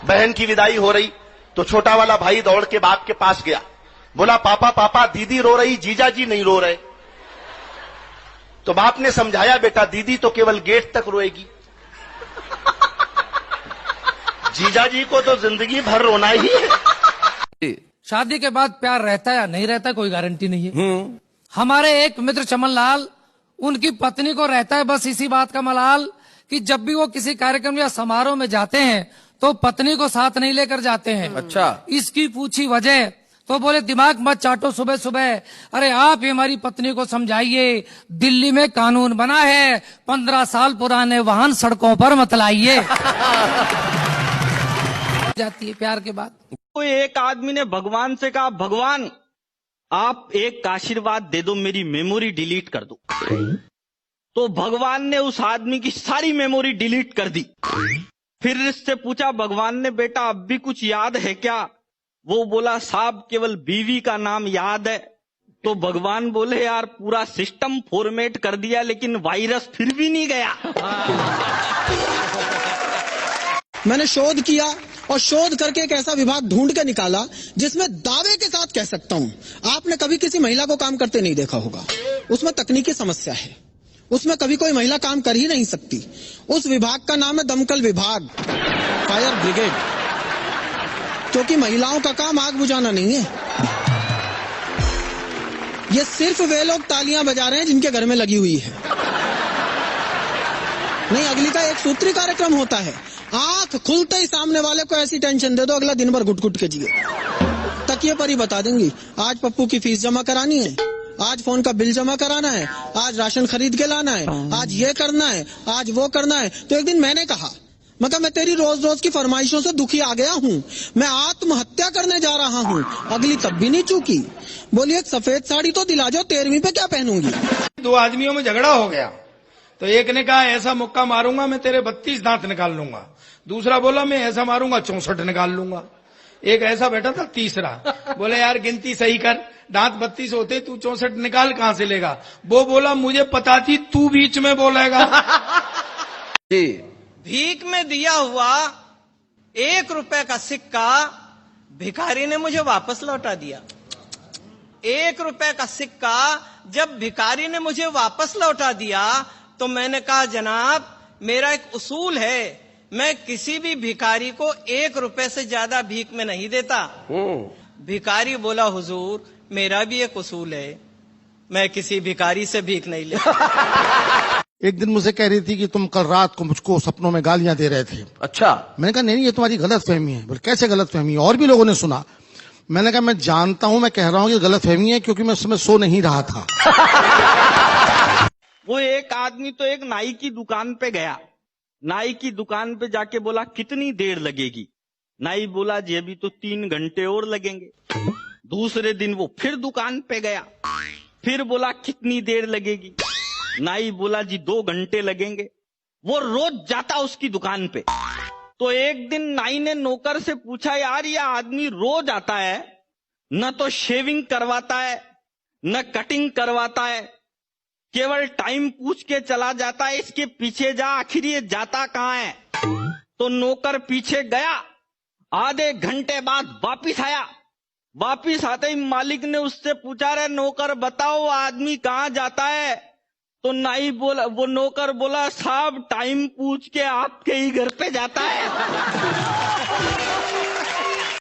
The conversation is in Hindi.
बहन की विदाई हो रही तो छोटा वाला भाई दौड़ के बाप के पास गया, बोला पापा पापा दीदी रो रही, जीजा जी नहीं रो रहे। तो बाप ने समझाया, बेटा दीदी तो केवल गेट तक रोएगी, जीजा जी को तो जिंदगी भर रोना ही है। शादी के बाद प्यार रहता है या नहीं रहता कोई गारंटी नहीं है। हमारे एक मित्र चमन लाल, उनकी पत्नी को रहता है बस इसी बात का मलाल कि जब भी वो किसी कार्यक्रम या समारोह में जाते हैं तो पत्नी को साथ नहीं लेकर जाते हैं। अच्छा, इसकी पूछी वजह तो बोले दिमाग मत चाटो सुबह सुबह, अरे आप ही हमारी पत्नी को समझाइए, दिल्ली में कानून बना है 15 साल पुराने वाहन सड़कों पर मत लाइए। जाती है प्यार के बाद। तो एक आदमी ने भगवान से कहा, भगवान आप एक आशीर्वाद दे दो, मेरी मेमोरी डिलीट कर दो। तो भगवान ने उस आदमी की सारी मेमोरी डिलीट कर दी। फिर इससे पूछा भगवान ने, बेटा अब भी कुछ याद है क्या? वो बोला साहब केवल बीवी का नाम याद है। तो भगवान बोले यार पूरा सिस्टम फॉर्मेट कर दिया लेकिन वायरस फिर भी नहीं गया। मैंने शोध किया और शोध करके एक ऐसा विभाग ढूंढ के निकाला जिसमें दावे के साथ कह सकता हूं आपने कभी किसी महिला को काम करते नहीं देखा होगा। उसमें तकनीकी समस्या है, उसमें कभी कोई महिला काम कर ही नहीं सकती। उस विभाग का नाम है दमकल विभाग, फायर ब्रिगेड, क्योंकि महिलाओं का काम आग बुझाना नहीं है। ये सिर्फ वे लोग तालियां बजा रहे हैं जिनके घर में लगी हुई है। नहीं, अगली का एक सूत्री कार्यक्रम होता है, आंख खुलते ही सामने वाले को ऐसी टेंशन दे दो अगला दिन भर घुट घुट के जिए। तकिए पर ही बता देंगी, आज पप्पू की फीस जमा करानी है, आज फोन का बिल जमा कराना है, आज राशन खरीद के लाना है, आज ये करना है, आज वो करना है। तो एक दिन मैंने कहा, मैं तेरी रोज रोज की फरमाइशों से दुखी आ गया हूँ, मैं आत्महत्या करने जा रहा हूँ। अगली तब भी नहीं चूकी, बोली एक सफेद साड़ी तो दिला जाओ, 13वीं पे क्या पहनूंगी। 2 आदमियों में झगड़ा हो गया तो एक ने कहा ऐसा मुक्का मारूंगा मैं तेरे 32 दांत निकाल लूंगा, दूसरा बोला मैं ऐसा मारूंगा 64 निकाल लूंगा। एक ऐसा बैठा था तीसरा, बोले यार गिनती सही कर, दांत 32 होते तू 64 निकाल कहां से लेगा? वो बोला मुझे पता थी तू बीच में बोलेगा। भीख में दिया हुआ 1 रुपए का सिक्का भिखारी ने मुझे वापस लौटा दिया। 1 रुपए का सिक्का जब भिखारी ने मुझे वापस लौटा दिया तो मैंने कहा जनाब मेरा एक उसूल है, मैं किसी भी भिखारी को 1 रुपए से ज्यादा भीख में नहीं देता। भिखारी बोला हुजूर मेरा भी एक उसूल है, मैं किसी भिखारी से भीख नहीं लेता। एक दिन मुझे कह रही थी कि तुम कल रात को मुझको सपनों में गालियां दे रहे थे। अच्छा, मैंने कहा नहीं ये तुम्हारी गलत फहमी है। बोले कैसे गलत फहमी? और भी लोगों ने सुना। मैंने कहा मैं जानता हूं, मैं कह रहा हूं कि गलत फहमी है क्योंकि मैं उस समय सो नहीं रहा था। वो एक आदमी तो एक नाई की दुकान पे गया, नाई की दुकान पे जाके बोला कितनी देर लगेगी? नाई बोला जी अभी तो 3 घंटे और लगेंगे। दूसरे दिन वो फिर दुकान पे गया, फिर बोला कितनी देर लगेगी? नाई बोला जी 2 घंटे लगेंगे। वो रोज जाता उसकी दुकान पे। तो एक दिन नाई ने नौकर से पूछा यार ये आदमी रोज आता है, न तो शेविंग करवाता है न कटिंग करवाता है, केवल टाइम पूछ के चला जाता है, इसके पीछे जा, आखिर ये जाता कहां है? तो नौकर पीछे गया, आधे घंटे बाद वापिस आया। वापिस आते ही मालिक ने उससे पूछा रे नौकर बताओ आदमी कहां जाता है? तो नाई बोला, वो नौकर बोला साहब टाइम पूछ के आपके ही घर पे जाता है।